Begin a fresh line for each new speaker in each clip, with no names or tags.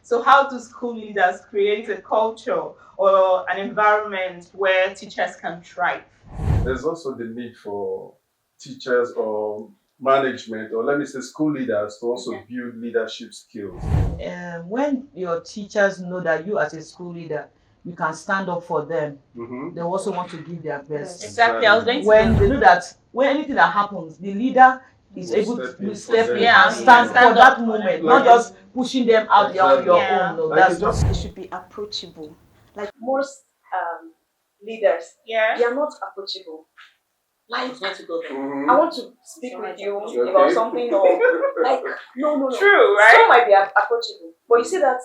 So how do school leaders create a culture or an environment where teachers can thrive?
There's also the need for teachers or management, or let me say school leaders, to also build leadership skills.
When your teachers know that you as a school leader, you can stand up for them, they also want to give their best.
Exactly. I was going to
When they know that when anything that happens, the leader is
Will
able
step
to
in
step
for
in
them.
and stand
stand
for that
up for
moment,
them.
not
Like
just pushing them out there on your
Exactly.
own. No,
Like
that's
it just
not.
They should be approachable. Like most leaders,
Yeah.
they are not approachable. Like,
Mhm.
I want to speak with you
Okay.
about something, or like, no.
True, right?
Some might be approachable, but you see that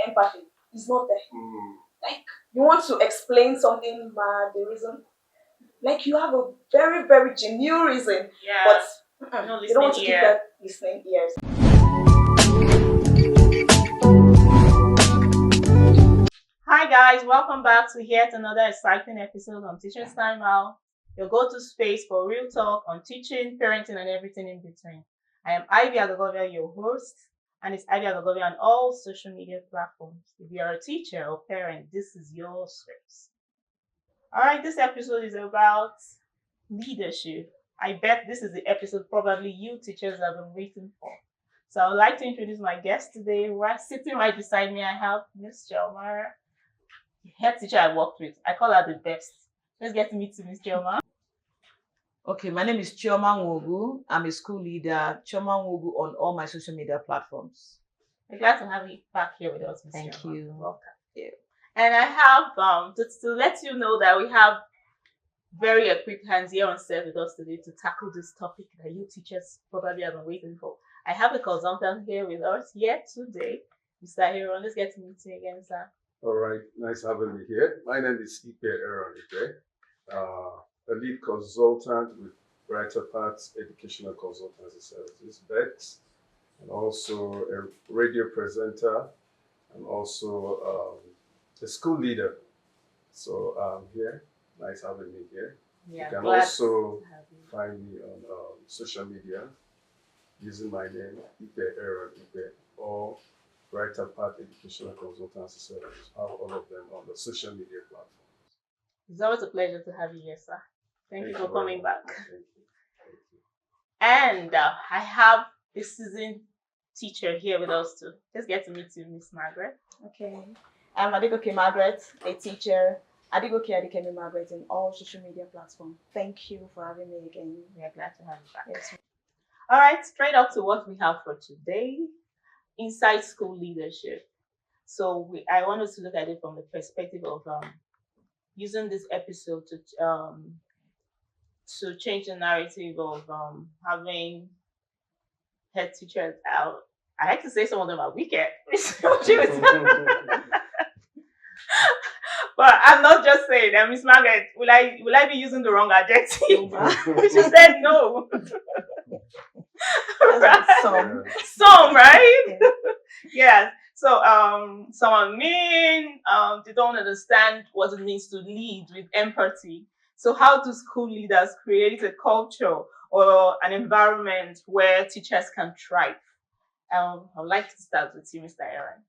empathy is not there.
Mm.
Like, you want to explain something, the reason, like you have a very, very genuine reason,
Yeah.
but
No
you don't want to
listening
keep
ear.
that listening ears.
Hi guys, welcome back to yet another exciting episode on Teachers Timeout, your go-to space for real talk on teaching, parenting, and everything in between. I am Ivy Agogovia, your host, and it's Ivy Agogovia on all social media platforms. If you are a teacher or parent, this is your space. All right, this episode is about leadership. I bet this is the episode probably you teachers have been waiting for. So I would like to introduce my guest today. Sitting right beside me, I have Miss Chelmar, head teacher I worked with. I call her the best. Let's get to meet Miss Chelmar.
Okay, my name is Chioma Nwogu. I'm a school leader. Chioma Nwogu on all my social media platforms.
We're glad to have you back here with us, Miss
Thank
Chelmar.
you.
Welcome. And I have to let you know that we have very equipped hands here on set with us today to tackle this topic that you teachers probably have been waiting for. I have a consultant here with us here today, Mr. Aaron. Let's get to meet you again, sir.
All right, nice having me here. My name is Aaron a lead consultant with Brighter Paths Educational Consultancy Services, BEX, and also a radio presenter, and also a school leader. So I'm here. Nice having me here.
Yeah,
You can
glad
also
to have you.
find me on social media using my name, Aaron or Brighter Path Educational Consultancy Services. I have all of them on the social media platform.
It's always a pleasure to have you here, sir. Thank you for
very
coming
much.
back.
Thank you. Thank you.
And I have a seasoned teacher here with us too. Let's get to meet you, Miss Margaret.
Okay. I'm Adigoke Margaret, a teacher. Adigoke Adikemi Margaret in all social media platforms. Thank you for having me again.
We are glad to have you back.
Yes.
All right, straight up to what we have for today, inside school leadership. So I want us to look at it from the perspective of using this episode to change the narrative of having head teachers out. I like to say some of them are wicked, but I'm not just saying that. Miss Margaret, will I be using the wrong adjective? She said no. Right? Some, right? Yes. So some are mean, they don't understand what it means to lead with empathy. So how do school leaders create a culture or an environment where teachers can thrive? I would like to start with you, Mr. Aaron.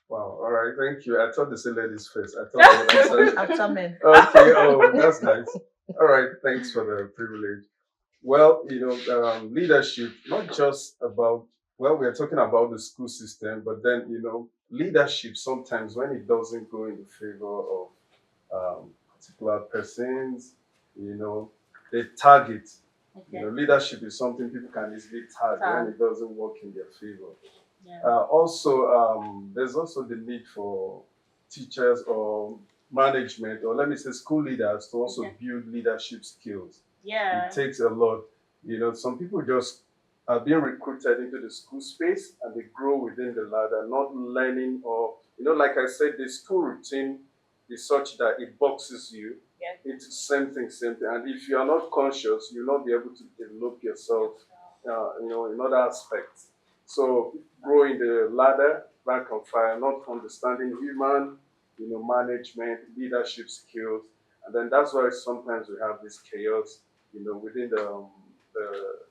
Wow, all right, thank you. I thought they said ladies first. I thought they said
After men.
okay, oh, that's nice. All right, thanks for the privilege. Well, leadership, not just about, well, we're talking about the school system, but then, leadership sometimes when it doesn't go in the favor of particular persons, they target.
Okay.
Leadership is something people can easily target when it doesn't work in their favor.
Yeah.
There's also the need for teachers or management, or let me say school leaders, to also build leadership skills.
Yeah.
It takes a lot. Some people just are being recruited into the school space and they grow within the ladder, not learning or, like I said, the school routine is such that it boxes you into same thing. And if you are not conscious, you'll not be able to develop yourself, in other aspects. So growing the ladder, rank and file, not understanding human, management, leadership skills, and then that's why sometimes we have this chaos, within the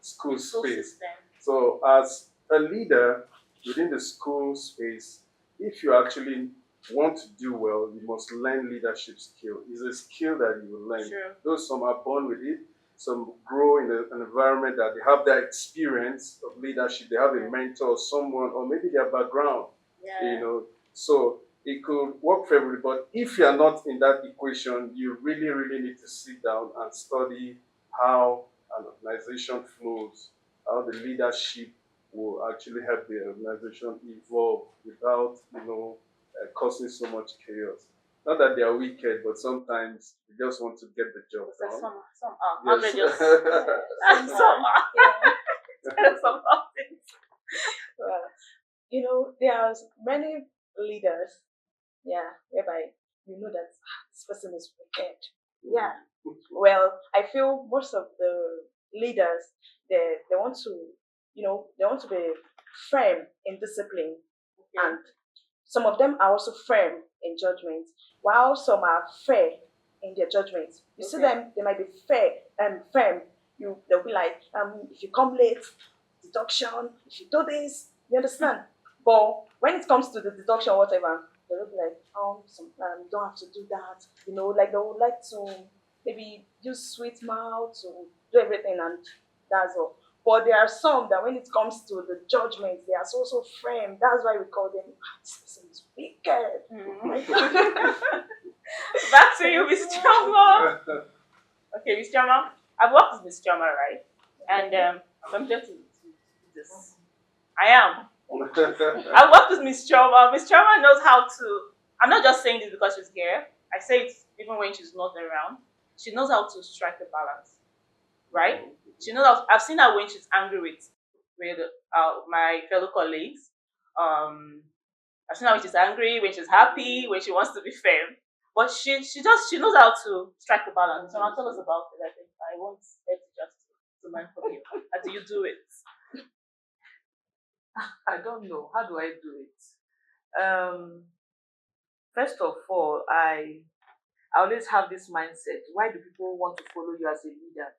school space.
System.
So as a leader within the school space, if you actually want to do well, you must learn leadership skill. It's a skill that you will learn.
Sure.
Though some are born with it, some grow in an environment that they have that experience of leadership. They have a mentor, someone, or maybe their background.
Yeah.
You know, so it could work for everybody. But if you are not in that equation, you really, really need to sit down and study how an organization flows, how the leadership will actually help the organization evolve without, causing so much chaos. Not that they are wicked, but sometimes you just want to get the job
So
done.
some are.
Yes.
Just some are. Some are things.
Well, you know, there's many leaders, whereby you know that this person is wicked. Yeah. Well, I feel most of the leaders they want to, they want to be firm in discipline, and some of them are also firm in judgment, while some are fair in their judgment. You see them, they might be fair and firm. They'll be like, if you come late, deduction. If you do this, you understand. But when it comes to the deduction, whatever, they'll be like, you don't have to do that. Like they would like to maybe use sweet mouth to do everything, and that's all. But there are some that when it comes to the judgment, they are so firm. That's why we call them, this person is wicked.
Back to you, Miss Choma. Okay, Miss Choma. I've worked with Miss Choma, right? And I'm just to this. I am. I worked with Miss Choma. Miss Choma knows how to. I'm not just saying this because she's here. I say it even when she's not around. She knows how to strike a balance, right? She knows. I've seen her when she's angry with my fellow colleagues. I've seen her when she's angry, when she's happy, when she wants to be firm. But she knows how to strike a balance. So now tell us about it. I think I want her to just to learn from you. How do you do it?
I don't know. How do I do it? First of all, I always have this mindset. Why do people want to follow you as a leader?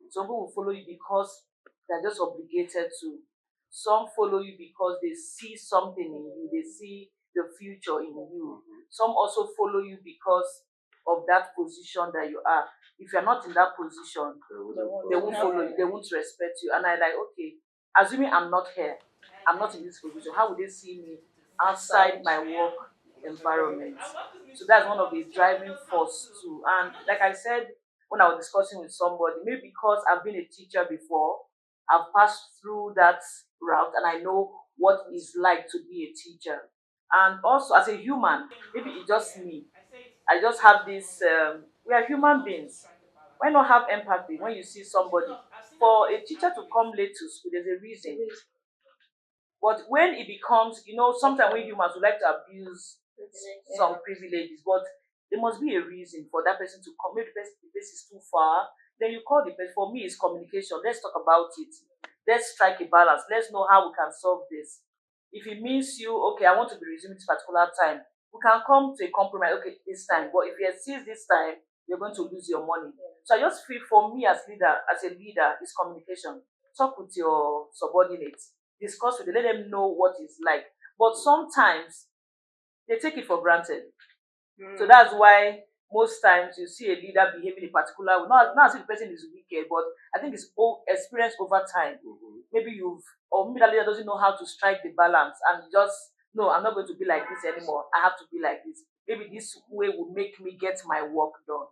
Some people will follow you because they're just obligated to. Some follow you because they see something in you. They see the future in you. Some also follow you because of that position that you are. If you're not in that position, they won't follow you. They won't respect you. And I like, okay, assuming I'm not here, I'm not in this position, how would they see me outside my work environment? So that's one of the driving force too. And like I said, when I was discussing with somebody, maybe because I've been a teacher before, I've passed through that route and I know what it's like to be a teacher. And also as a human, maybe it's just me. I just have this, we are human beings. Why not have empathy when you see somebody? For a teacher to come late to school, there's a reason. But when it becomes, sometimes we humans would like to abuse some privileges, but there must be a reason for that person to come. Maybe the place is too far. Then you call the person. For me, it's communication. Let's talk about it. Let's strike a balance. Let's know how we can solve this. If it means okay, I want to be resuming this particular time, we can come to a compromise. Okay, this time. But if you insist this time, you're going to lose your money. So I just feel for me as a leader, is communication. Talk with your subordinates. Discuss with them. Let them know what it's like. But sometimes they take it for granted. So that's why most times you see a leader behaving a particular way. Not as if the person is wicked, but I think it's experience over time. Maybe maybe that leader doesn't know how to strike the balance and just, no, I'm not going to be like this anymore. I have to be like this. Maybe this way will make me get my work done.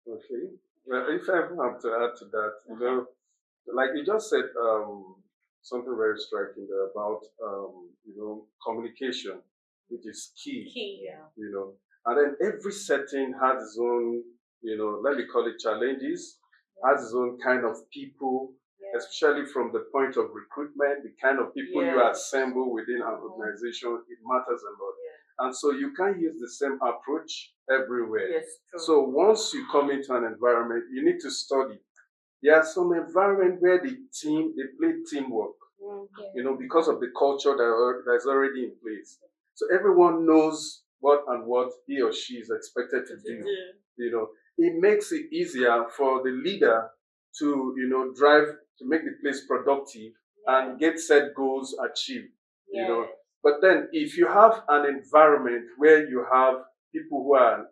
Okay. Well, if I have to add to that, like you just said, something very striking there about, communication, which is key. And then every setting has its own, let me call it challenges, has its own kind of people, especially from the point of recruitment, the kind of people you assemble within an organization, it matters a lot. And so you can't use the same approach everywhere.
Yes, true.
So once you come into an environment, you need to study. There are some environments where they play teamwork, because of the culture that's already in place. So everyone knows what he or she is expected to do. It makes it easier for the leader to drive to make the place productive and get set goals achieved. But then if you have an environment where you have people who are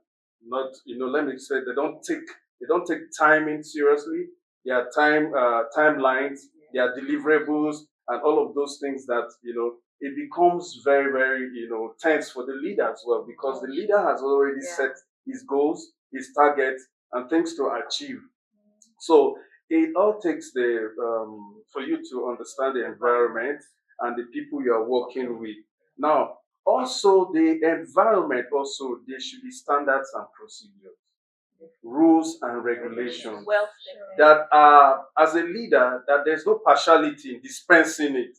not, let me say they don't take timing seriously, their timelines, their deliverables, and all of those things that, it becomes very, very, tense for the leader as well, because the leader has already set his goals, his targets, and things to achieve. So it all takes for you to understand the environment and the people you are working with. Now, also the environment, also there should be standards and procedures, rules and regulations
Well,
that are, as a leader, that there's no partiality in dispensing it.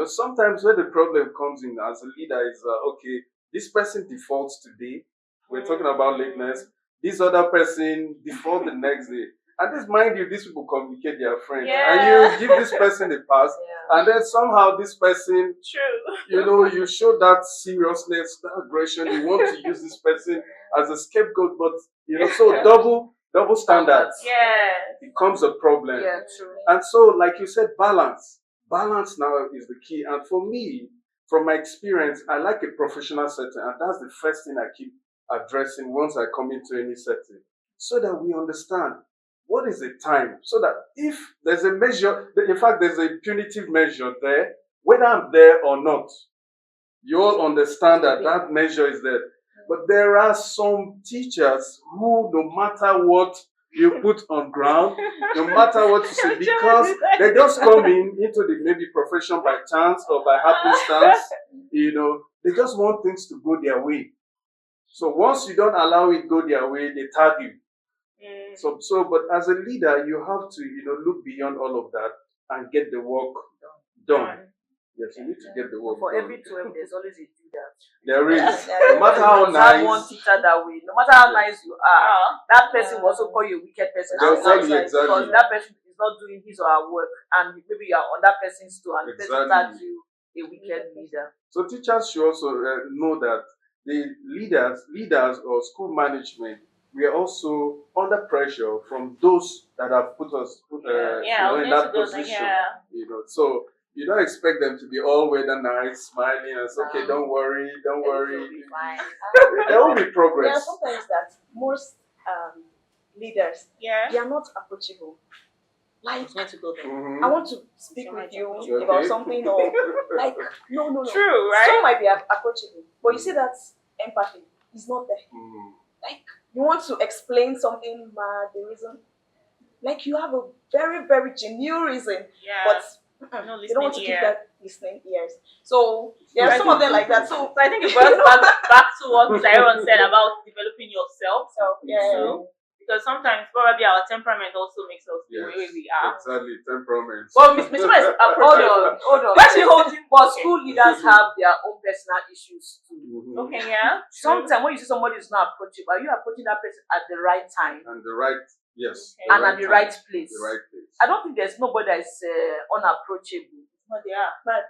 Sometimes where the problem comes in as a leader is, okay, this person defaults today. We're talking about lateness. This other person default the next day. And this, mind you, these people communicate their friends.
Yeah.
And you give this person a pass. And then somehow this person,
True.
you show that seriousness, that aggression. You want to use this person as a scapegoat, but, so double standards
Yeah.
becomes a problem.
yeah, true.
And so, like you said, balance. Balance now is the key. And for me, from my experience, I like a professional setting. And that's the first thing I keep addressing once I come into any setting, so that we understand what is the time. So that if there's a measure, in fact, there's a punitive measure there, whether I'm there or not, you all understand that that measure is there. But there are some teachers who, no matter what you put on ground, no matter what you say, because they just come into the maybe profession by chance or by happenstance, they just want things to go their way. So once you don't allow it go their way, they tag you. But as a leader, you have to, look beyond all of that and get the work done. Yes, you need to get the work
For
done.
every 12, there's always a leader.
There is.
Yeah.
No matter how
You have one
nice.
teacher that way. No matter how nice you are, that person will also call you a wicked person.
They'll tell you
outside,
exactly.
Because that person is not doing his or her work, and maybe you are on that person's toe, and the person
Exactly.
tells you a wicked leader.
So teachers should also know that the leaders or school management, we are also under pressure from those that have put us in that position. So you don't expect them to be all weather nice, smiling, and say, okay, don't worry.
Everything will be fine.
There will be
There are
progress.
sometimes that most leaders, they are not approachable. Like,
It's meant to go there.
Mhm.
I want to speak with you
Okay.
about something, or like, no.
True, right?
Some might be approachable, but you see that empathy is not there.
Mhm.
Like, you want to explain something, the reason, like you have a very, very genuine reason,
Yeah.
but
No
you don't want to
listening
keep
ear.
that listening ears. So there are some of them like that. So
So I think it brought back to what Mr. Aaron said about developing yourself.
yeah.
too. Because sometimes probably our temperament also makes us the way we are.
Exactly, temperament.
But Mr. Man is approachable.
Hold on.
Why is he holding?
But
Okay.
school leaders have their own personal issues too.
Mhm.
Okay, yeah.
Sometimes when you see somebody is not approachable, are you approaching that person at the right time
And the right, yes.
Okay.
and at the
time,
right place?
The right place.
I don't think there's nobody that is unapproachable.
But they are.
But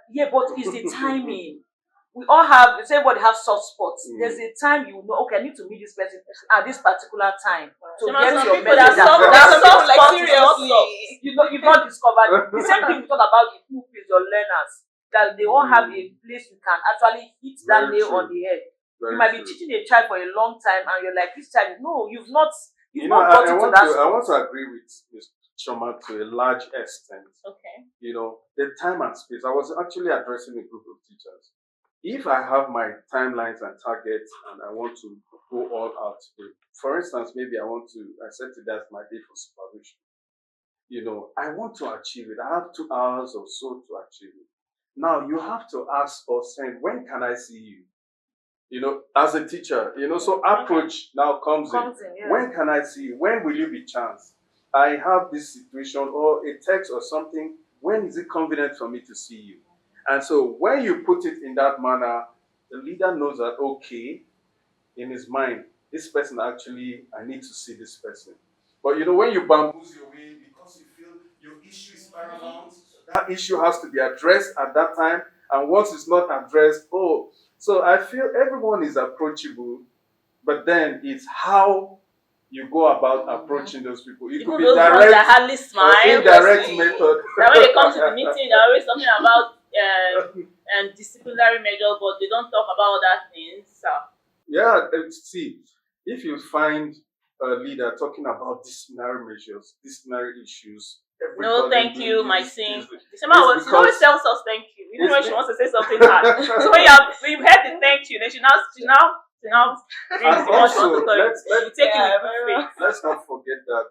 it's the timing. We all have, everybody have soft spots.
Mm.
There's a time you know, okay, I need to meet this person at this particular time to
So
get
some
your
people that
message
soft,
across.
that
Some
soft
people like
spot is not
seriously.
soft.
You've not discovered. The same thing we talk about the pupils, your learners, that they all have a place you can actually hit that
Very
nail
true.
on the head.
Very
You might be
true.
teaching a child for a long time and you're like, this child, no, you've not
I
gotten to
want
that
to, I
spot.
want to agree with Ms. Choma to a large extent.
Okay.
The time and space. I was actually addressing a group of teachers. If I have my timelines and targets and I want to go all out today, for instance, maybe I said to that's my day for supervision. I want to achieve it. I have 2 hours or so to achieve it. Now you have to ask or send, when can I see you? As a teacher, so approach now comes in.
Yeah.
When can I see you? When will you be chanced? I have this situation or a text or something. When is it convenient for me to see you? And so when you put it in that manner, the leader knows that, okay, in his mind, this person actually, I need to see this person. But when you bamboozle your way because you feel your issue is paramount, that issue has to be addressed at that time. And once it's not addressed, so I feel everyone is approachable, but then it's how you go about approaching those people. It
Even
could be
those ones that
direct
hardly
or
smile.
indirect method.
That when they come to the meeting, they're always talking about and disciplinary measures, but they don't talk about other things.
Yeah, see, if you find a leader talking about disciplinary measures, disciplinary issues,
No,
everybody
thank you, my
is
team.
it's
She always
because
tells us thank you, even
it's
when she wants to say something hard. So when you've heard the thank you, then she now brings
and
the one she wants
also
to tell you. You take it with good faith.
let's not forget that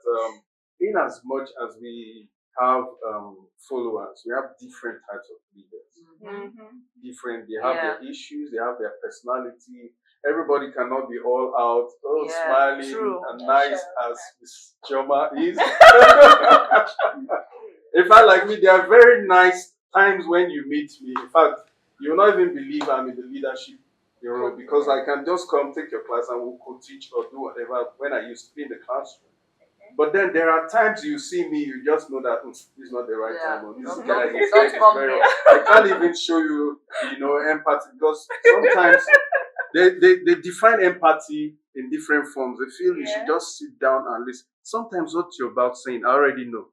in as much as we have followers, we have different types of leaders.
Mm-hmm.
Different, they have their issues, they have their personality. Everybody cannot be all out, smiling
true.
and nice as Miss Joma is. In fact, like me, there are very nice times when you meet me. In fact, you will not even believe I'm in the leadership role because I can just come take your class and we'll co-teach or do whatever when I used to be in the classroom. But then there are times you see me, you just know that this is not the right time. Or this guy is very. I can't even show you, empathy because sometimes they define empathy in different forms. They feel you should just sit down and listen. Sometimes what you're about saying, I already know.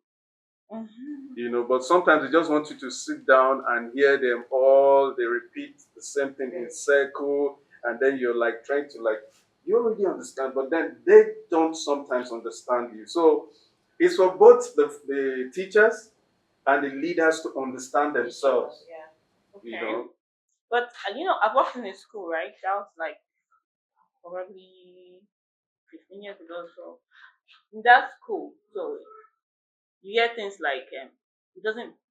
But sometimes they just want you to sit down and hear them all. They repeat the same thing in circle, and then you're like trying to you already understand, but then they don't sometimes understand you. So it's for both the teachers and the leaders to understand themselves.
Okay. But I've worked in a school, right? That was like probably 15 years ago. So in that school, so you hear things like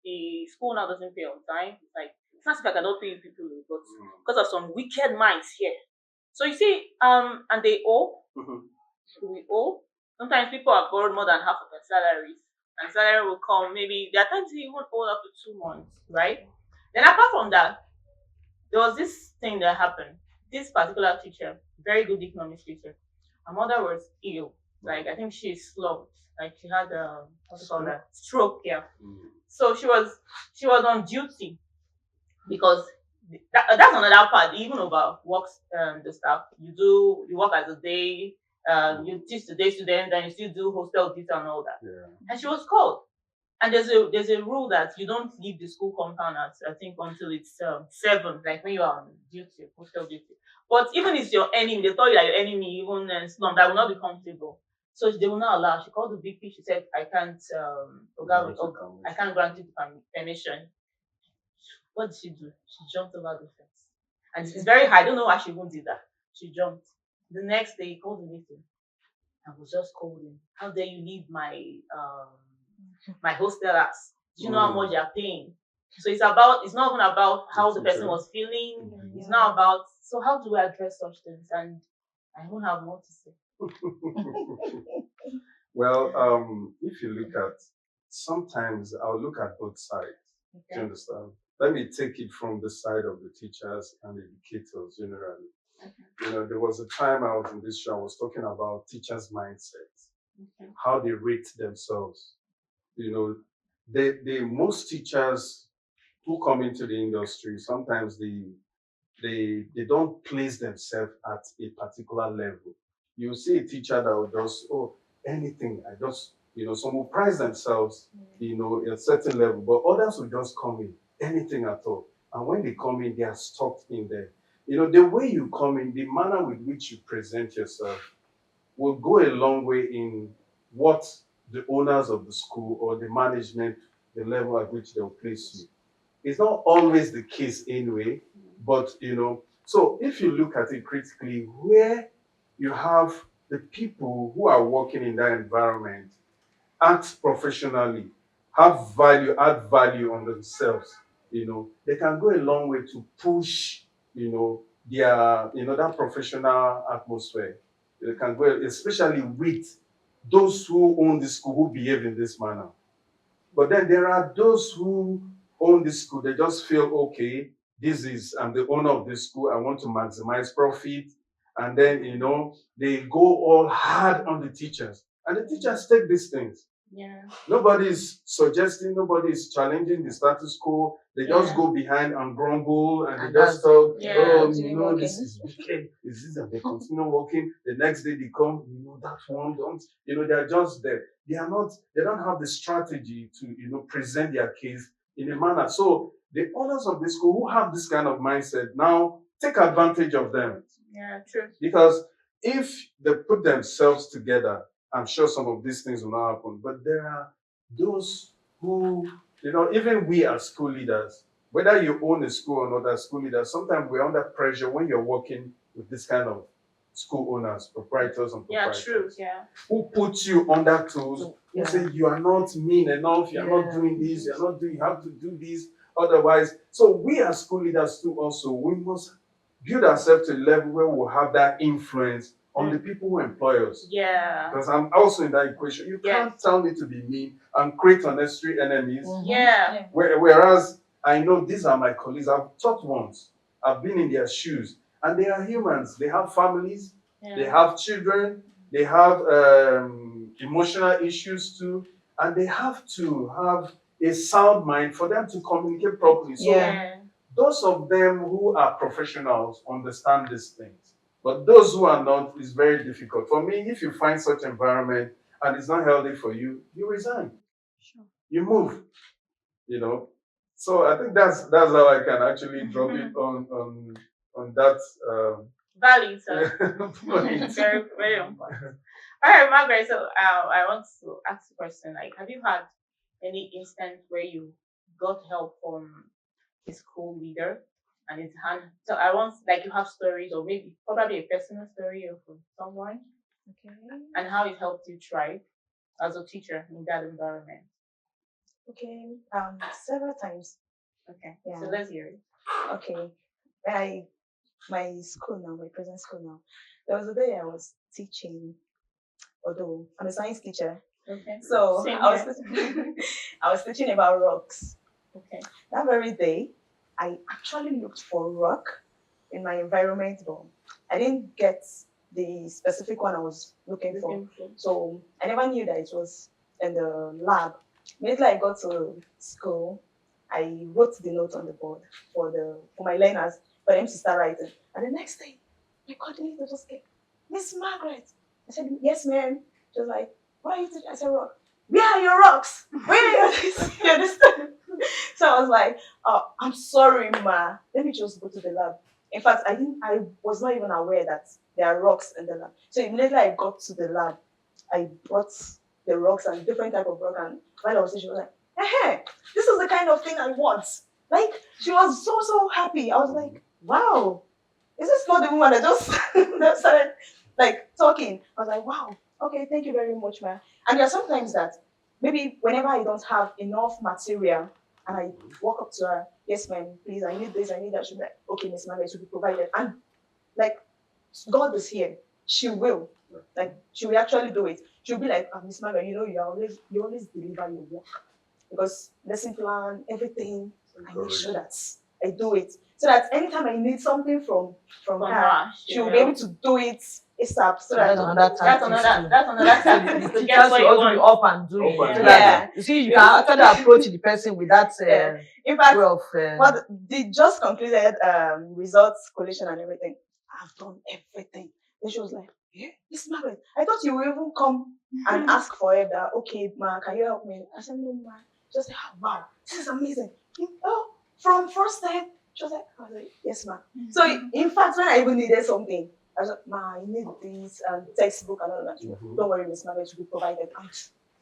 the school now doesn't pay on time. It's like it's not as if I cannot pay you people, but because of some wicked minds here. So you see, and they owe. We owe. Sometimes people have borrowed more than half of their salaries, and salary will come. Maybe there are times you even owe up to 2 months, right? Then apart from that, there was this thing that happened. This particular teacher, very good economics teacher, her mother was ill. Like I think she's slumped. Like she had a what's it called that stroke. Yeah. So she was on duty because that's another part. Even over works the staff, you work as a day. You teach the day students and you still do hostel duty and all that.
Yeah.
And she was called. And there's a rule that you don't leave the school compound at I think until it's 7, like when you are on duty, hostel duty. But even if it's your enemy, they tell you that your enemy even slum, that will not be comfortable. So they will not allow. She called the VP. She said, "I can't, I can't grant you permission." What did she do? She jumped over the fence, and it's very high. I don't know why she even did that. She jumped. The next day, he called the meeting. I was just scolding. How dare you leave my hostel ass? Do you know how much you're paying? So it's not even about how the person was feeling. It's not about so how do we address such things? And I don't have more to say.
Well, if you look at sometimes I'll look at both sides. Do you understand? Let me take it from the side of the teachers and educators generally. There was a time I was in this show, I was talking about teachers' mindsets, how they rate themselves. The most teachers who come into the industry, sometimes they don't place themselves at a particular level. You see a teacher that will just, anything, some will price themselves, at a certain level, but others will just come in, anything at all. And when they come in, they are stuck in there. The way you come in, the manner with which you present yourself will go a long way in what the owners of the school or the management, the level at which they'll place you. It's not always the case anyway, but so if you look at it critically, where you have the people who are working in that environment act professionally, add value on themselves, they can go a long way to push, their, that professional atmosphere. They can go, especially with those who own the school who behave in this manner. But then there are those who own the school, they just feel, okay, I'm the owner of this school, I want to maximize profit. And then, they go all hard on the teachers. And the teachers take these things.
Yeah.
Nobody is suggesting, nobody is challenging the status quo. They just go behind and grumble and they just talk, this is wicked. Is this and they continue working. The next day they come, that one don't, they're just there. They don't have the strategy to, present their case in a manner. So the owners of the school who have this kind of mindset now take advantage of them.
Yeah, true.
Because if they put themselves together, I'm sure some of these things will not happen. But there are those who, even we as school leaders, whether you own a school or not as school leaders, sometimes we're under pressure when you're working with this kind of school owners, proprietors and
Yeah,
proprietors.
true. Yeah.
Who put you under tools, who say you are not mean enough, you're not doing this, you have to do this, otherwise. So we as school leaders too also, we must build ourselves to a level where we'll have that influence on the people who employ us.
Yeah.
Because I'm also in that equation. You can't tell me to be mean and create unnecessary enemies.
Yeah.
Whereas I know these are my colleagues. I've taught once. I've been in their shoes. And they are humans. They have families.
Yeah.
They have children. They have emotional issues too. And they have to have a sound mind for them to communicate properly. So those of them who are professionals understand these things. But those who are not, is very difficult. For me, if you find such environment and it's not healthy for you, you resign.
Sure.
You move. So I think that's how I can actually drop it on that
value.
point.
Very, very important. All right, Margaret. So I want to ask a question. Like, have you had any instance where you got help from a school leader and it's hand? So I want, like, you have stories or maybe probably a personal story of someone,
Okay.
and how it helped you thrive as a teacher in that environment.
Okay. Several times.
Okay.
Yeah.
So let's hear it.
Okay. My school now, my present school now. There was a day I was teaching, although I'm a science teacher.
Okay.
So
Same
I was teaching about rocks.
Okay.
That very day, I actually looked for rock in my environment, but I didn't get the specific one I was looking for. So I never knew that it was in the lab. Immediately I got to school, I wrote the note on the board for my learners for them to start writing. And the next day, my coordinator just came, Miss Margaret. I said, yes, ma'am. She was like, what are you teaching? I said, rock. Where are your rocks? Where are your You understand? So I was like, oh, I'm sorry, ma. Let me just go to the lab. In fact, I was not even aware that there are rocks in the lab. So immediately I got to the lab, I brought the rocks and different type of rock. And while I was teaching, she was like, hey, this is the kind of thing I want. Like, she was so happy. I was like, wow, is this not the woman that just that started like talking? I was like, wow, okay, thank you very much, man. And there are sometimes that maybe whenever I don't have enough material and I walk up to her, yes, ma'am, please, I need this, I need that. She'll be like, okay, Miss Margaret, it will be provided. And like, God is here. She will. Like, she will actually do it. She'll be like, Miss Margaret, you always deliver your work. Because lesson plan, everything, I make sure that I do it. So that anytime I need something from her, she will be able to do it ASAP. So
that's another
tactic.
The teachers will also be up and doing it.
Yeah.
You see, you can actually approach the person with that
in fact,
way of...
what they just concluded results collation and everything. I've done everything. Then she was like, yeah, Miss Margaret, I thought you would even come and ask for it. That, okay, ma, can you help me? I said, no, ma. Just like, oh, wow, this is amazing. Oh, from first time, she was like, yes, ma. So in fact, when I even needed something, I was like, ma, I need this textbook and all that. Don't worry, Miss Margaret, will be provided. And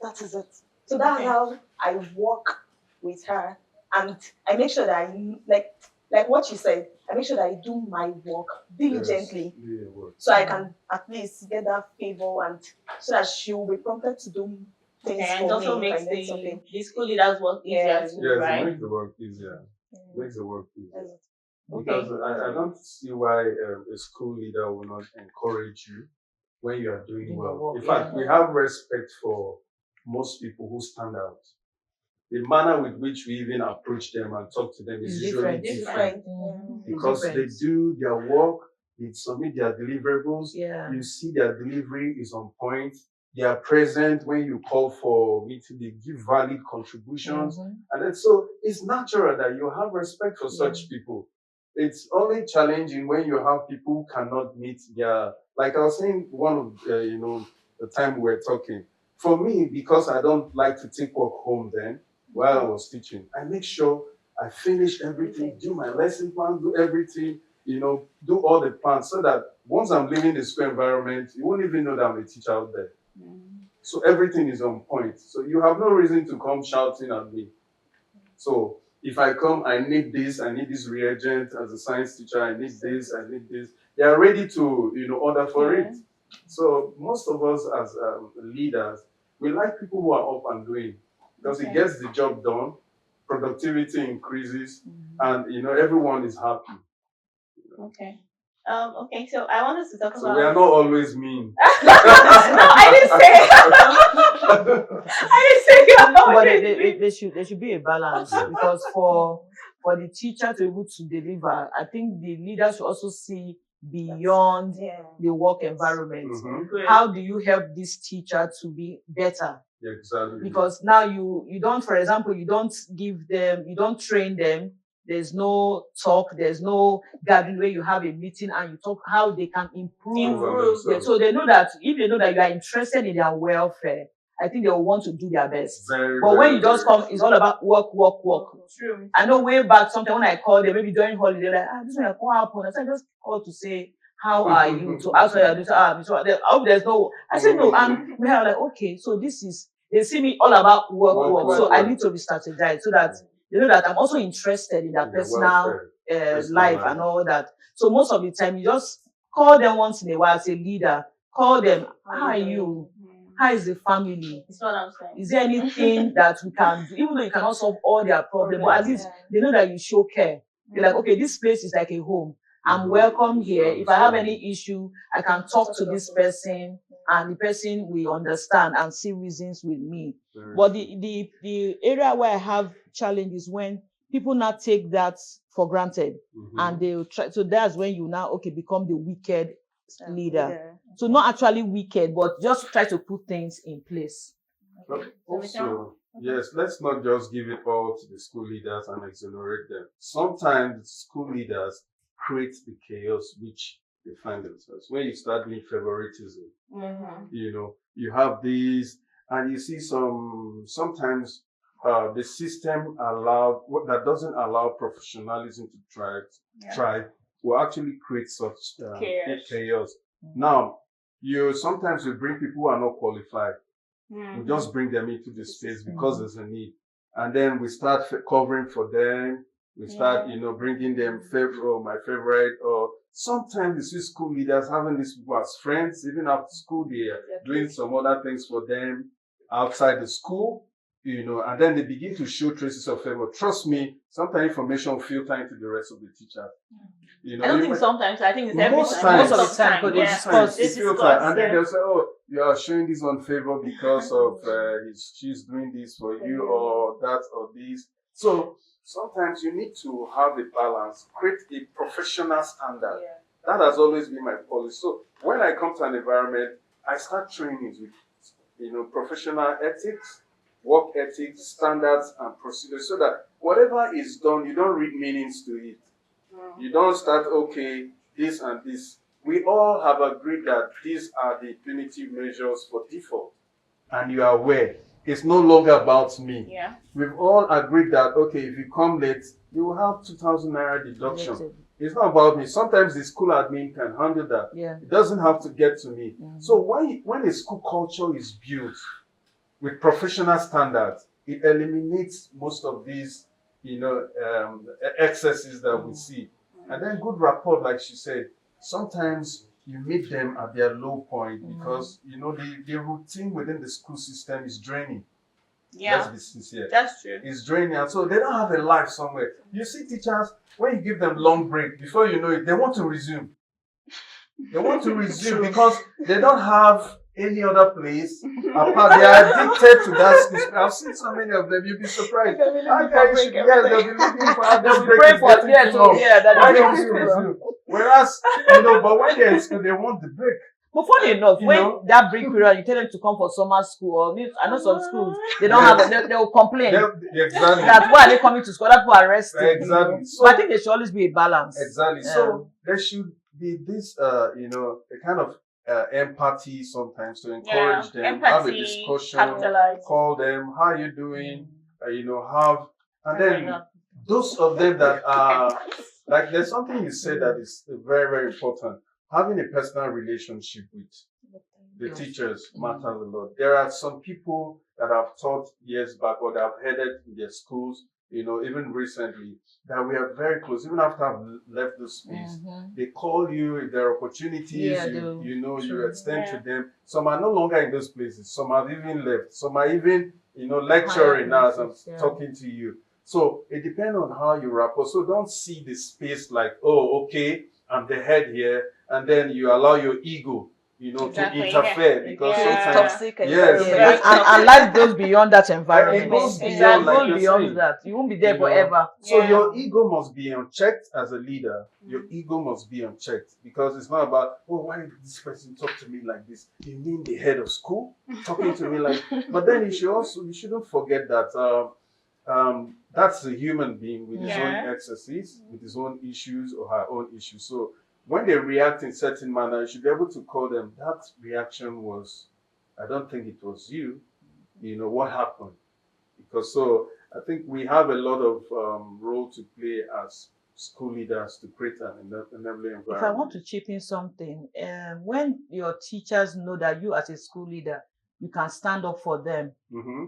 that is it. So that's how I work with her, and I make sure that I like what she said. I make sure that I do my work diligently, so I can at least get that favor, and so that she will be prompted to do things
and
for
also
me.
makes the school leaders work easier too, right?
It makes the work easier. Makes the work easier.
Okay.
Because I don't see why a school leader will not encourage you when you are doing well. In fact, we have respect for most people who stand out. The manner with which we even approach them and talk to them is usually different. Because they do their work, they submit their deliverables, you see their delivery is on point, they are present when you call for meeting, they give valid contributions. And then so it's natural that you have respect for such people. It's only challenging when you have people who cannot meet their, like I was saying, one of, the time we were talking. For me, because I don't like to take work home then, while I was teaching, I make sure I finish everything, do my lesson plan, do everything, do all the plans so that once I'm leaving the school environment, you won't even know that I'm a teacher out there. So everything is on point. So you have no reason to come shouting at me. So if I come, I need this reagent as a science teacher, I need this, I need this. They are ready to, order for it. So most of us as leaders, we like people who are up and doing because it gets the job done, productivity increases, and everyone is happy.
Okay. Okay, so I want us to talk
So
about.
we are not always mean.
No, I didn't say. I didn't say you are
But
always mean.
there should be a balance because for the teacher to be able to deliver, I think the leader should also see beyond the work environment. How do you help this teacher to be better?
Exactly.
Because now you don't, for example, you don't train them. There's no talk, there's no gathering where you have a meeting and you talk how they can improve. Yeah, so they know that if they know that you are interested in their welfare, I think they will want to do their best. But when you just come, it's all about work.
True.
I know way back sometimes when I call them, maybe during holiday, like, this one, what happened? I said, just call to say, how are you? To ask where you're doing. I hope there's no. I said, no. And we are like, okay, so this is, they see me all about work. So I need to be strategized so that they know that I'm also interested in their personal life and all that. So most of the time, you just call them once in a while as a leader. Call them, how are you? How is the family?
That's what I'm saying.
Is there anything that we can do? Even though you cannot solve all their problems, but at least they know that you show care. You're like, okay, this place is like a home. I'm welcome here. If I have any issue, I can talk to this person and the person will understand and see reasons with me. But the area where I have challenge is when people now take that for granted and they will try. So that's when you now, become the wicked leader. So not actually wicked, but just try to put things in place.
But also, yes, let's not just give it all to the school leaders and exonerate them. Sometimes school leaders create the chaos which they find themselves. When you start doing favoritism, you have these, and you see sometimes the system that doesn't allow professionalism to thrive will actually create such chaos. Now, sometimes you bring people who are not qualified. We just bring them into the space because there's a need. And then we start covering for them. We start, bringing them my favorite, or sometimes you see school leaders having these people as friends, even after school, they are doing some other things for them outside the school, and then they begin to show traces of favor. Trust me, sometimes information filter into the rest of the teacher.
I don't think sometimes. I think it's every
most
time.
times.
Most of the time.
They filter, and then they'll say, "Oh, you are showing this unfavor because of she's doing this for you, or that, or this." So sometimes you need to have a balance, create a professional standard. That has always been my policy. So when I come to an environment, I start trainings with, professional ethics, work ethics, standards, and procedures, so that whatever is done, you don't read meanings to it. You don't start, okay, this and this. We all have agreed that these are the punitive measures for default. And you are aware, it's no longer about me.
Yeah.
We've all agreed that, okay, if you come late, you will have 2,000 naira deduction. It's not about me. Sometimes the school admin can handle that. It doesn't have to get to me. So when a school culture is built with professional standards, it eliminates most of these excesses that we see. And then good rapport, like she said, sometimes you meet them at their low point because, the routine within the school system is draining.
Yeah.
Let's be sincere.
That's true.
It's draining. And so they don't have a life somewhere. You see teachers, when you give them long break, before you know it, they want to resume. They want to resume because they don't have any other place apart. They are addicted to that school. I've seen so many of them. You'll be surprised.
They'll be looking for
Why don't you resume? Whereas, but when they're in school, they want the break.
But funny enough, when that break period, you tell them to come for summer school, or I know some schools, they don't have it, they will complain.
Exactly.
That's why they're coming to school, that's for arresting.
Exactly.
So I think there should always be a balance.
Exactly. So there should be this, a kind of empathy sometimes to encourage them, have a discussion, call them, how are you doing, and then those of them that are like, there's something you said that is very, very important. Having a personal relationship with the teachers matters a lot. There are some people that have taught years back or that have headed in their schools, even recently, that we are very close. Even after I've left the space, they call you if there are opportunities.
Yeah,
you extend to them. Some are no longer in those places. Some have even left. Some are even lecturing now as I'm talking to you. So it depends on how you rapport. So don't see the space like, oh, okay, I'm the head here, and then you allow your ego,
Exactly,
to interfere because
Yeah.
sometimes
Toxic
yes,
environment.
And life goes beyond that environment.
it goes
Exactly.
beyond,
It
like
goes
you're
beyond
saying.
that. You won't be there
You know,
forever.
So
Yeah.
your ego must be unchecked as a leader. Your ego must be unchecked because it's not about, oh, why did this person talk to me like this? You mean the head of school talking to me like? But then you shouldn't forget that that's a human being with his own
Yeah.
excesses, with his own issues or her own issues. So when they react in certain manner, you should be able to call them. That reaction was, I don't think it was you. What happened? Because so I think we have a lot of role to play as school leaders to create an enabling environment.
If I want to chip in something, when your teachers know that you as a school leader, you can stand up for them,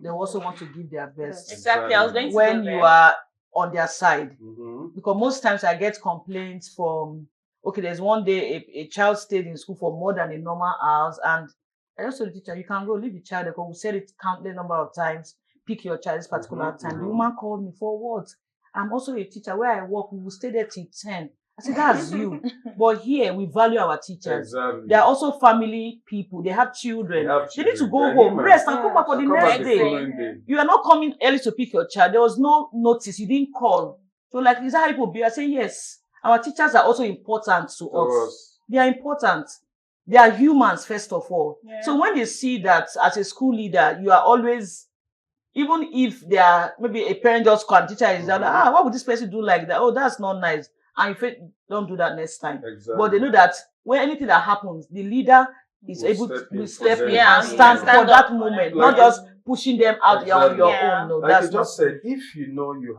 they also want to give their best.
Exactly. I was going to
When
go
you
there.
are on their side.
Mhm.
Because most times I get complaints from, okay, there's one day a child stayed in school for more than a normal hours, and I just told the teacher, you can go leave the child because we said it countless number of times, pick your child this particular time. The woman called me for what? I'm also a teacher. Where I work, we will stay there till 10. I said, that's you. But here we value our teachers.
Exactly.
They are also family people. They have children. They need to go
They're
home,
human.
rest, and come back for the
Come
next
back the
day.
following day.
You are not coming early to pick your child. There was no notice. You didn't call. So like, is that how people be? I say, yes. Our teachers are also important to us. They are important. They are humans, first of all.
Yeah.
So when they see that as a school leader, you are always, even if they are, maybe a parent just call, teacher is like, why would this person do like that? Oh, that's not nice. And if it don't do that next time.
Exactly.
But they know that when anything that happens, the leader is able to step in
Yeah,
and stand
stand
for that
up.
moment,
Like
not just pushing them out on
Exactly.
your
Yeah.
own. No,
Like
that's
you just
not
said, if you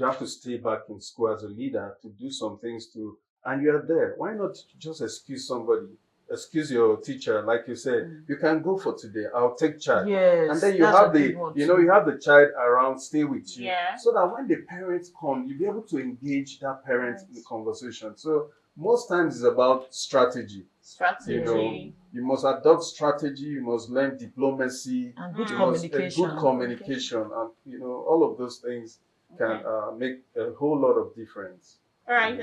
have to stay back in school as a leader to do some things to, and you are there, why not just excuse somebody? Excuse your teacher, like you said, you can go for today. I'll take charge.
Yes,
and then you
that's
have
a
the,
good one
you have the child around, stay with you,
Yeah.
so that when the parents come, you'll be able to engage that parent in the conversation. So most times it's about strategy.
Strategy.
You must adopt strategy. You must learn diplomacy
and good
you must-
communication.
good communication, and all of those things can make a whole lot of difference.
All right.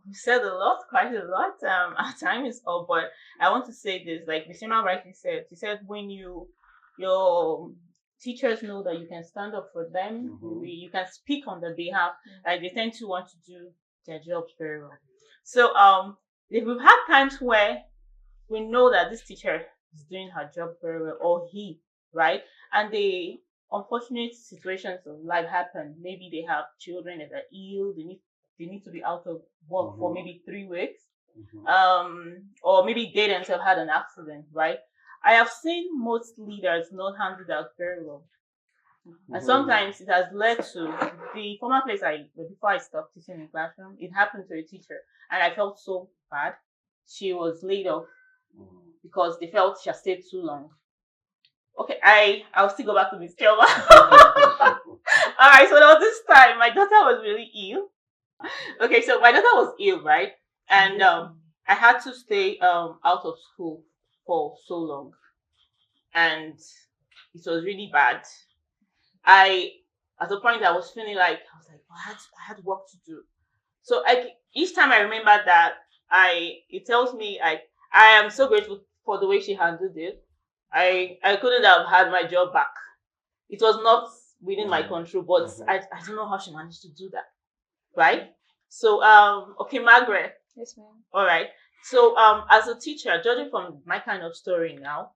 We said a lot, quite a lot. Our time is up, but I want to say this. Like Bisima rightly said, she said when your teachers know that you can stand up for them, you can speak on their behalf. Like they tend to want to do their jobs very well. So we've had times where we know that this teacher is doing her job very well, or he, right? And the unfortunate situations of life happen. Maybe they have children that are ill. They need to be out of work for maybe 3 weeks. Or maybe they themselves had an accident, right? I have seen most leaders not handle that very well. And sometimes it has led to the former place before I stopped teaching in classroom, it happened to a teacher and I felt so bad. She was laid off because they felt she had stayed too long. Okay, I'll still go back to this Chioma. Alright, so there was this time my daughter was really ill. Okay, so my daughter was ill, right? And I had to stay out of school for so long. And it was really bad. At the point I was feeling like I had work to do. So each time I remember that, it tells me I am so grateful for the way she handled it. I couldn't have had my job back. It was not within my control, but I don't know how she managed to do that. Right? So okay, Margaret.
Yes, ma'am.
All right. So as a teacher, judging from my kind of story now,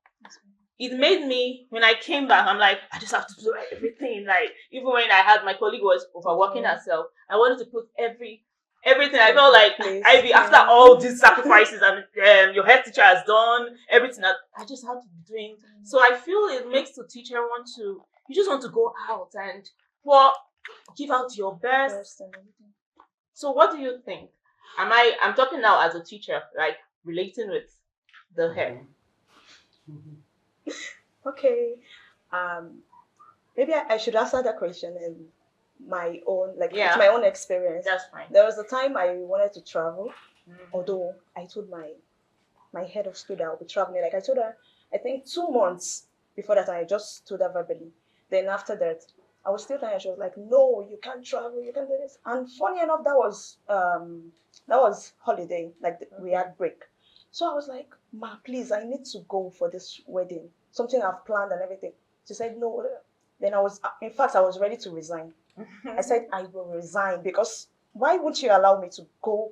it made me, when I came back, I'm like, I just have to do everything. Like, even when I had my colleague was overworking herself, I wanted to put everything. I felt like Ivy, after all these sacrifices and your head teacher has done everything that I just had to be doing. So I feel it makes the teacher you just want to go out and for give out your best.
First and everything.
So what do you think? I'm talking now as a teacher, like relating with the head.
Okay. Maybe I should answer that question in my own, like
Yeah.
it's my own experience.
That's fine.
There was a time I wanted to travel,
Mhm.
although I told my head of school that I'll be traveling. Like I told her, I think 2 months before that, I just told her verbally. Then after that, I was still tired. She was like, "No, you can't travel. You can't do this." And funny enough, that was holiday. Like we had break. So I was like, "Ma, please, I need to go for this wedding. Something I've planned and everything." She said, "No." Then in fact, I was ready to resign. I said, "I will resign because why would you allow me to go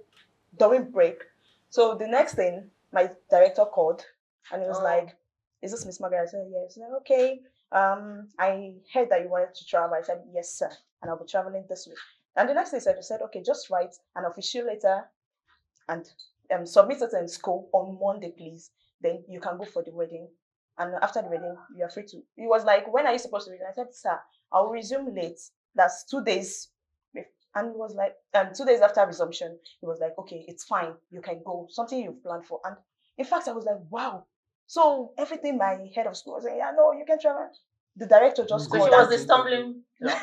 during break?" So the next thing, my director called and he was like, "Is this Miss Margaret?" I said, "Yes." He said, "Okay. I heard that you wanted to travel." I said, "Yes, sir. And I'll be traveling this week." And the next thing he said, "Okay, just write an official letter and submit it in school on Monday, please. Then you can go for the wedding. And after the wedding, you are free to." He was like, "When are you supposed to resume?" I said, "Sir, I'll resume late. That's 2 days." And he was like, 2 days after resumption, he was like, "Okay, it's fine. You can go. Something you've planned for." And in fact, I was like, wow. So everything my head of school was saying, "Yeah, no, you can travel." The director just
So
called.
she was the stumbling block.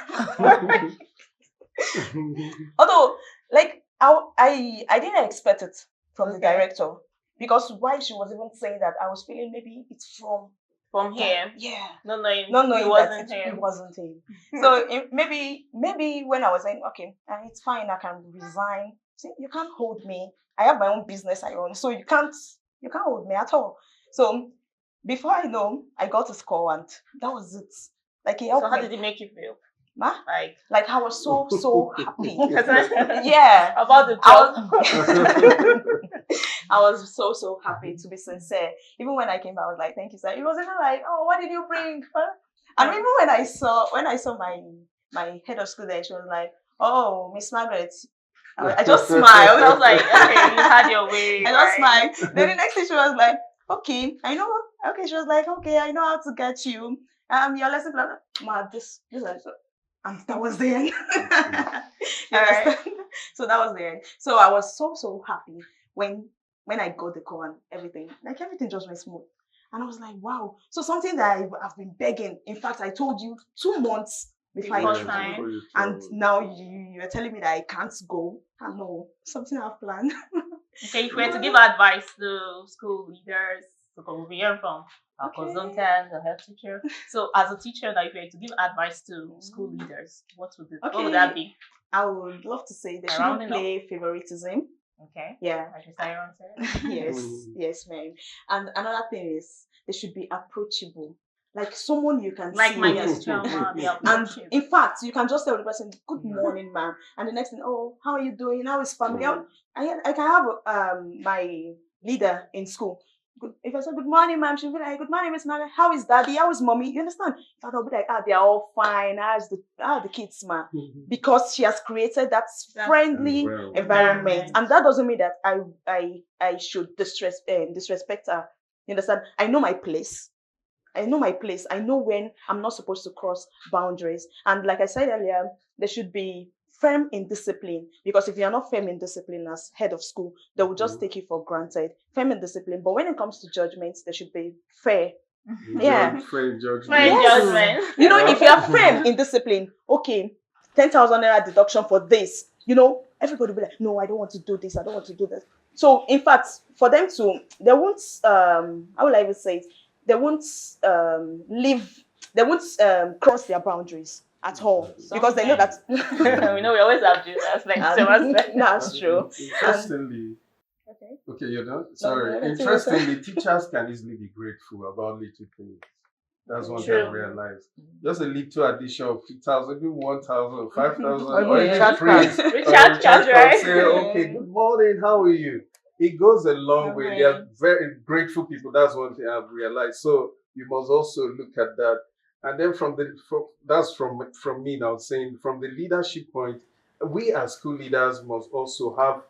Although, like, I didn't expect it from the
Okay.
director because why she was even saying that, I was feeling maybe it's
From here.
yeah,
Not knowing
it
it wasn't
that
him.
it wasn't him. So maybe when I was saying, "Okay, it's fine, I can resign." See, you can't hold me. I have my own business I own, so you can't hold me at all. So before I know, I got a score and that was it. Like he helped
So how
me.
did it make you feel?
Ma?
Like
Like I was so happy.
yeah.
Yeah.
About the job.
I was so happy, to be sincere. Even when I came back, I was like, "Thank you, sir." It was even like, "Oh, what did you bring?" Huh? And even when I saw my head of school there, she was like, "Oh, Miss Margaret." I just smiled.
I was like, okay, you had your way.
I just
right?
smiled. Then the next thing she was like, "Okay, I know." Okay, she was like, "Okay, I know how to get you. Your lesson plan." Ma, this and that was the end. You understand? So that was the end. So I was so happy when I got the call and everything. Like everything just went smooth. And I was like, wow. So something that I've been begging. In fact, I told you 2 months before I
Before
traveled.
time.
And now you're telling me that I can't go. I know something I've planned.
Okay, if we were to give advice to school leaders, because we'll be hearing from our consultant, the health teacher. So as a teacher, that if you were to give advice to school leaders, what would that be?
I would love to say they
By
shouldn't
rounding up.
play favoritism.
Okay.
Yeah.
Like Mr. Aaron said.
Yes, ma'am. And another thing is they should be approachable. Like someone you can
Like
see.
my Miss Chelma, the
And
approachable.
in fact, you can just tell the person, "Good morning, ma'am." And the next thing, "Oh, how are you doing? How is family?" I can have my leader in school. If I say, "Good morning, ma'am," she'll be like, "Good morning, Miss Margaret. How is daddy? How is mommy?" You understand? So I'll be like, "They're all fine. How are the kids, ma'am?" Because she has created that friendly environment. And that doesn't mean that I should disrespect her. You understand? I know my place. I know when I'm not supposed to cross boundaries. And like I said earlier, there should be firm in discipline, because if you're not firm in discipline as head of school, they will just take you for granted. Firm in discipline, but when it comes to judgments, they should be fair. Yeah.
Fair judgment.
Fair judgment.
You know, if you are firm in discipline, okay, 10,000 naira deduction for this, everybody will be like, "No, I don't want to do this. I don't want to do this." So, in fact, for them they won't, how will I even say it? They won't cross their boundaries at all, because they know that.
We know we always have Jesus. Like
That's true.
Interestingly, okay, you're done? Sorry. Interestingly, teachers can easily be grateful about little things. That's one thing I realized. Just a little addition of 2,000, maybe 1,000, 5,000, or even praise.
Recharge card, right?
Say, "Okay, good morning, how are you?" It goes a long way. They are very grateful people. That's one thing I've realized. So you must also look at that. And then that's from me now, saying from the leadership point, we as school leaders must also have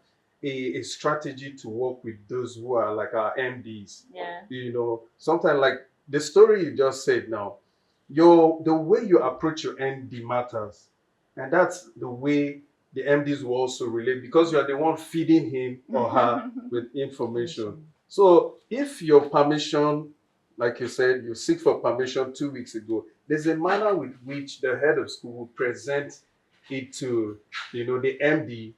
a strategy to work with those who are like our MDs.
Yeah.
Sometimes like the story you just said now, the way you approach your MD matters. And that's the way the MDs will also relate, because you are the one feeding him or her with information. So if your permission, like you said, you seek for permission 2 weeks ago, there's a manner with which the head of school will present it to, the MD,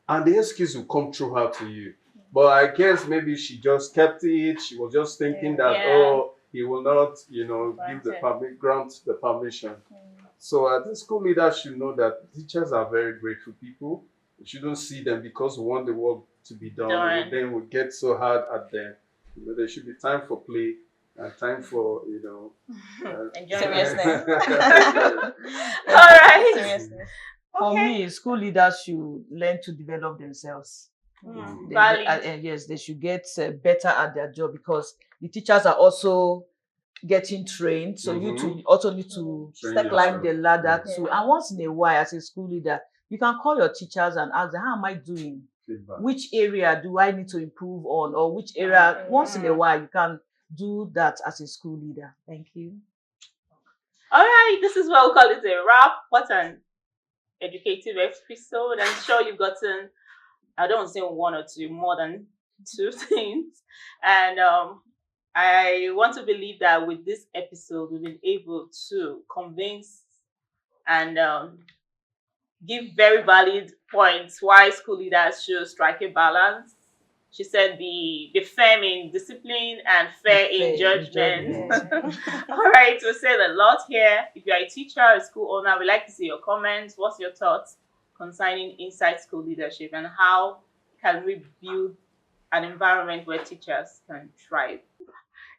and the excuse will come through her to you. But I guess maybe she just kept it. She was just thinking that,
Yeah.
oh, he will not, give the
Granted.
grant the permission. So I think school leaders should know that teachers are very grateful people. We shouldn't see them because we want the work to be done.
Done.
Then we get so hard at them. There should be time for play and time for,
Enjoyment.
Seriousness.
All right.
Seriousness.
For
Okay.
me, school leaders should learn to develop themselves.
Valid.
Yes, they should get better at their job, because the teachers are also getting trained. So you too also need to
Train
climb
yourself.
the ladder
Yeah.
too. And once in a while, as a school leader, you can call your teachers and ask them, how am I doing?
Feedback.
Which area do I need to improve on? Or which area, once in a while, you can do that as a school leader. Thank you.
All right. This is what we call it a wrap. What an educative episode. I'm sure you've gotten, I don't say one or two, more than two things. And I want to believe that with this episode, we've been able to convince and give very valid points why school leaders should strike a balance. She said be firm in discipline and fair in judgment. All right, we said a lot here. If you're a teacher or a school owner, we'd like to see your comments. What's your thoughts concerning inside school leadership, and how can we build an environment where teachers can thrive?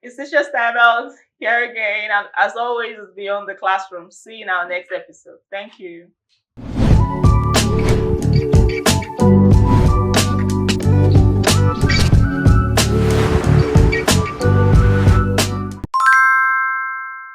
It's Teachers Timeout here again, and as always, it's beyond the classroom. See you in our next episode. Thank you.